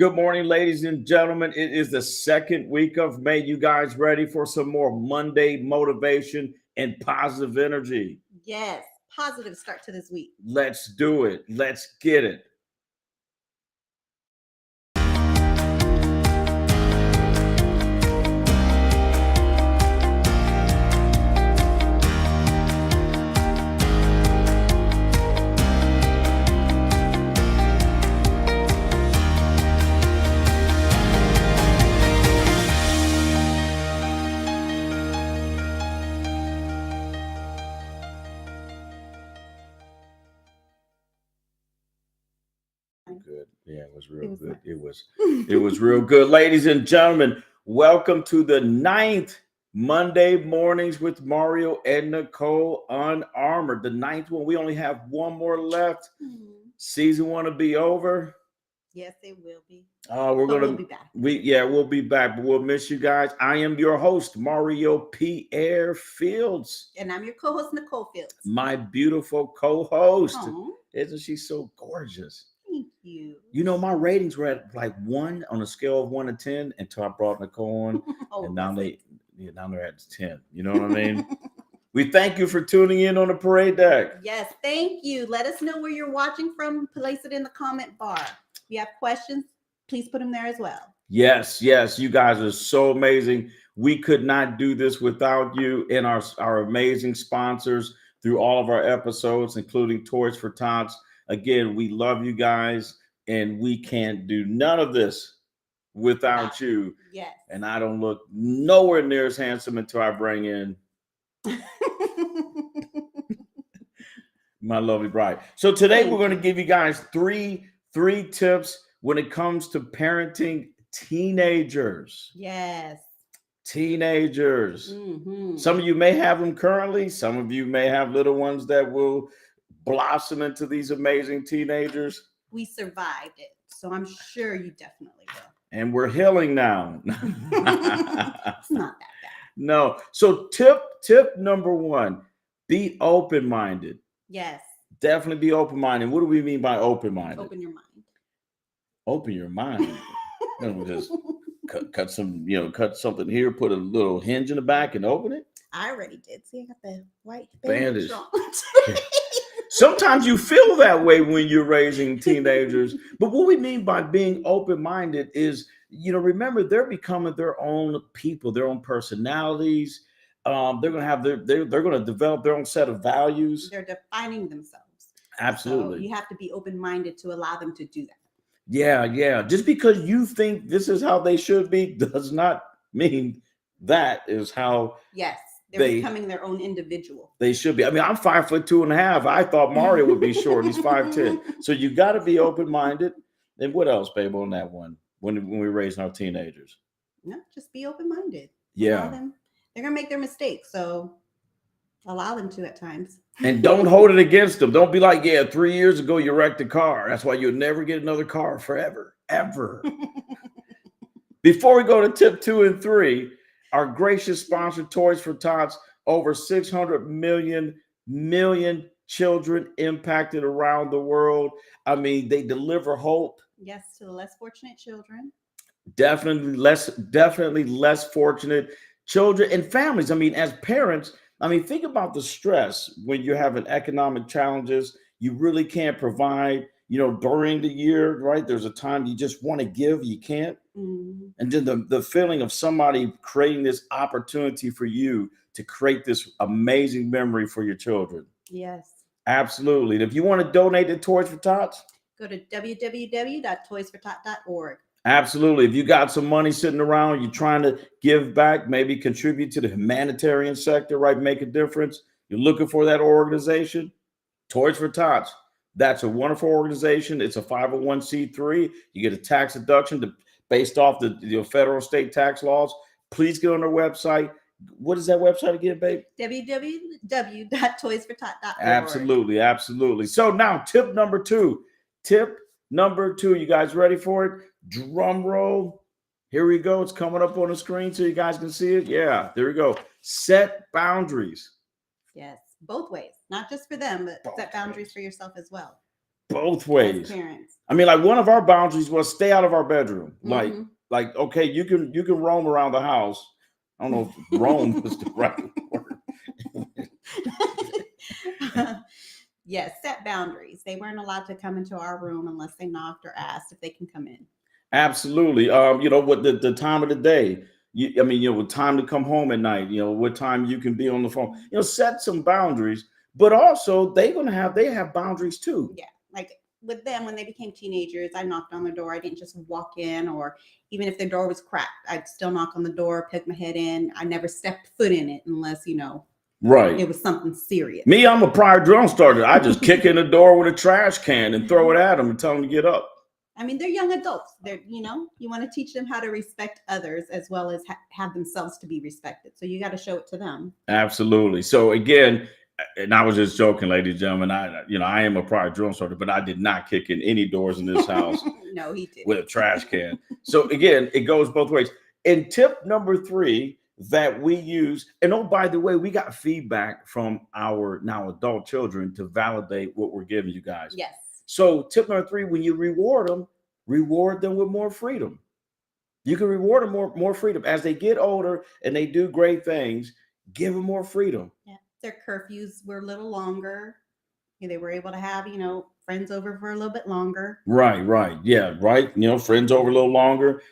Good morning, ladies and gentlemen. It is the second week of May. You guys ready for some more Monday motivation and positive energy? Yes, positive start to this week. Let's do it. Let's get it. Good. Yeah, it was real good. Nice. It was real good. Ladies and gentlemen, welcome to the 9th Monday mornings with Mario and Nicole Unarmored. The 9th one. We only have one more left. Season 1 will be over. Yes, it will be. We'll be back. We'll be back, but we'll miss you guys. I am your host, Mario Pierre Fields. And I'm your co-host, Nicole Fields. My beautiful co-host. Aww. Isn't she so gorgeous? Thank you. You know, my ratings were at like 1 on a scale of 1 to 10 until I brought Nicole on. And now they're at 10. You know what I mean? We thank you for tuning in on the parade deck. Yes, thank you. Let us know where you're watching from. Place it in the comment bar. If you have questions, please put them there as well. Yes. You guys are so amazing. We could not do this without you and our amazing sponsors through all of our episodes, including Toys for Tots. Again, we love you guys, and we can't do none of this without you. Yes. And I don't look nowhere near as handsome until I bring in my lovely bride. So today we're going to give you guys three tips when it comes to parenting teenagers. Yes. Teenagers. Mm-hmm. Some of you may have them currently. Some of you may have little ones that will blossom into these amazing teenagers. We survived it, so I'm sure you definitely will. And we're healing now. It's not that bad. No. So tip number 1, be open-minded. Yes. Definitely be open-minded. What do we mean by open-minded? Open your mind. Open your mind. Just cut something here, put a little hinge in the back and open it. I already did. See, I got the white bandage. Sometimes you feel that way when you're raising teenagers. But what we mean by being open-minded is, remember, they're becoming their own people, their own personalities. They're going to have they're going to develop their own set of values. They're defining themselves. Absolutely. So you have to be open-minded to allow them to do that. Yeah. Just because you think this is how they should be does not mean that is how. Yes. They're becoming their own individual. They should be. I mean, I'm 5'2.5". I thought Mario would be short. He's 5'10". So you got to be open-minded. And what else, babe, on that one when we're raising our teenagers? No, just be open-minded. Yeah. They're going to make their mistakes. So allow them to at times. And don't hold it against them. Don't be like, 3 years ago you wrecked a car. That's why you'll never get another car forever, ever. Before we go to tip 2 and 3, our gracious sponsor, Toys for Tots, over 600 million children impacted around the world. I mean, they deliver hope. Yes, to the less fortunate children. Definitely less fortunate children and families. I mean, as parents, think about the stress when you're having economic challenges. You really can't provide, during the year, right? There's a time you just want to give, you can't. Mm-hmm. And then the feeling of somebody creating this opportunity for you to create this amazing memory for your children. Yes. Absolutely. And if you want to donate to Toys for Tots, go to www.toysfortot.org. Absolutely. If you got some money sitting around, you're trying to give back, maybe contribute to the humanitarian sector, right? Make a difference. You're looking for that organization, Toys for Tots. That's a wonderful organization. It's a 501c3. You get a tax deduction based off the federal state tax laws. Please get on their website. What is that website again, babe? www.toysfortot.org. Absolutely. So now tip number 2. You guys ready for it? Drum roll. Here we go. It's coming up on the screen so you guys can see it. Yeah, there we go. Set boundaries. Yes, both ways. Not just for them, but set boundaries for yourself as well. both as ways. parents. I mean, like one of our boundaries was stay out of our bedroom. Mhm. Like okay, you can roam around the house. I don't know if roam is the right word. Yes, set boundaries. They weren't allowed to come into our room unless they knocked or asked if they can come in. Absolutely. You know what the time of the day. I mean, you know, what time to come home at night. You know, what time you can be on the phone. You know, set some boundaries. But also, they have boundaries too. Yeah, like with them when they became teenagers, I knocked on the door. I didn't just walk in, or even if the door was cracked, I'd still knock on the door, poke my head in. I never stepped foot in it unless Right. it was something serious. Me, I'm a prior drum starter. I just kick in the door with a trash can and throw it at them and tell them to get up. I mean, they're young adults. You want to teach them how to respect others as well as have themselves to be respected. So you got to show it to them. Absolutely. So again, and I was just joking, ladies and gentlemen. I am a prior drum starter, but I did not kick in any doors in this house. No, he did with a trash can. So again, it goes both ways. And tip number 3 that we use, and oh, by the way, we got feedback from our now adult children to validate what we're giving you guys. Yes. So tip number 3, when you reward them with more freedom. You can reward them more freedom as they get older and they do great things. Give them more freedom. Yeah, their curfews were a little longer. They were able to have friends over for a little bit longer. Right. Yeah, right. You know, friends over a little longer.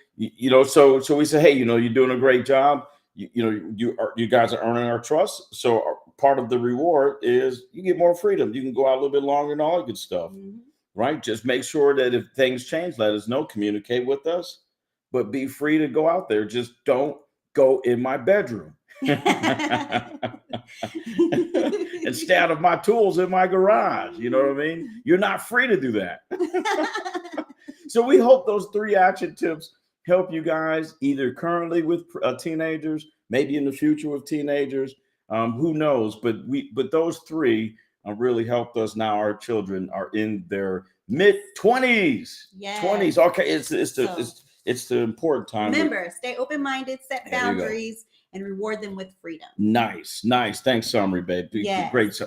So we say, hey, you're doing a great job. You guys are earning our trust. So part of the reward is you get more freedom. You can go out a little bit longer and all that good stuff. Mm-hmm. Right. Just make sure that if things change, let us know, communicate with us, but be free to go out there. Just don't go in my bedroom. And stay out of my tools in my garage. You know what I mean? You're not free to do that. So we hope those 3 action tips help you guys either currently with teenagers, maybe in the future with teenagers. Who knows? But those 3 really helped us. Now our children are in their mid-20s. Yes. 20s. Okay, it's the important time. Remember, stay open-minded, set boundaries, and reward them with freedom. Nice. Thanks, Summary, babe. Yes. Great,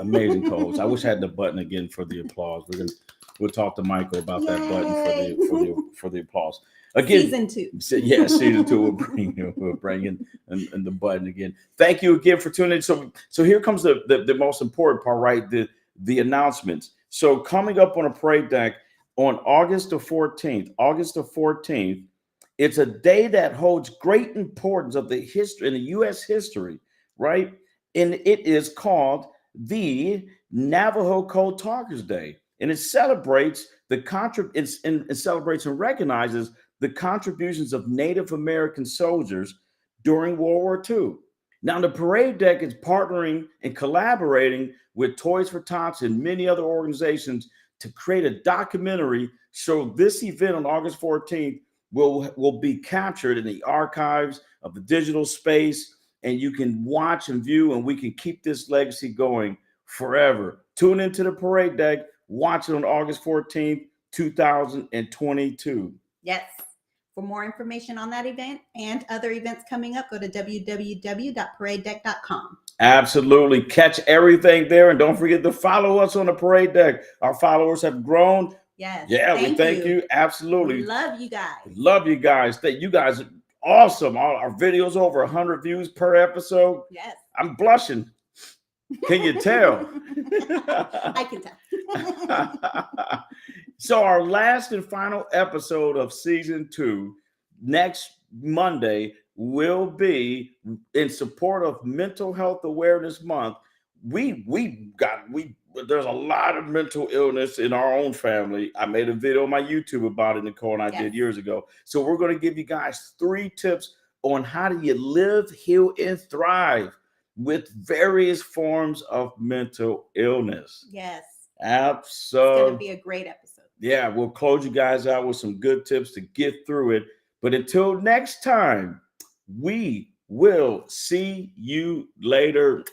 amazing co-host. I wish I had the button again for the applause. We'll talk to Michael about that button for the applause. Again, season 2. Yeah, season 2 we'll bring in and the button again. Thank you again for tuning in. So here comes the most important part, right? The announcements. So coming up on a parade deck on August the 14th, it's a day that holds great importance of the history in the U.S. history, right? And it is called the Navajo Code Talkers Day, and it celebrates it celebrates and recognizes the contributions of Native American soldiers during World War II. Now, the parade deck is partnering and collaborating with Toys for Tots and many other organizations to create a documentary. So this event on August 14th will be captured in the archives of the digital space, and you can watch and view, and we can keep this legacy going forever. Tune into the parade deck. Watch it on August 14th, 2022. Yes. For more information on that event and other events coming up, go to www.paradedeck.com. Absolutely. Catch everything there. And don't forget to follow us on the parade deck. Our followers have grown. Yes. Yeah, we thank you. Absolutely. Love you guys. Love you guys. You guys are awesome. All our videos over 100 views per episode. Yes. I'm blushing. Can you tell? I can tell. So our last and final episode of season 2 next Monday will be in support of Mental Health Awareness Month. There's a lot of mental illness in our own family. I made a video on my YouTube about it, Nicole, and I did years ago. So we're going to give you guys 3 tips on how do you live, heal, and thrive with various forms of mental illness. Yes. Absolutely. It's going to be a great episode. Yeah, we'll close you guys out with some good tips to get through it. But until next time, we will see you later.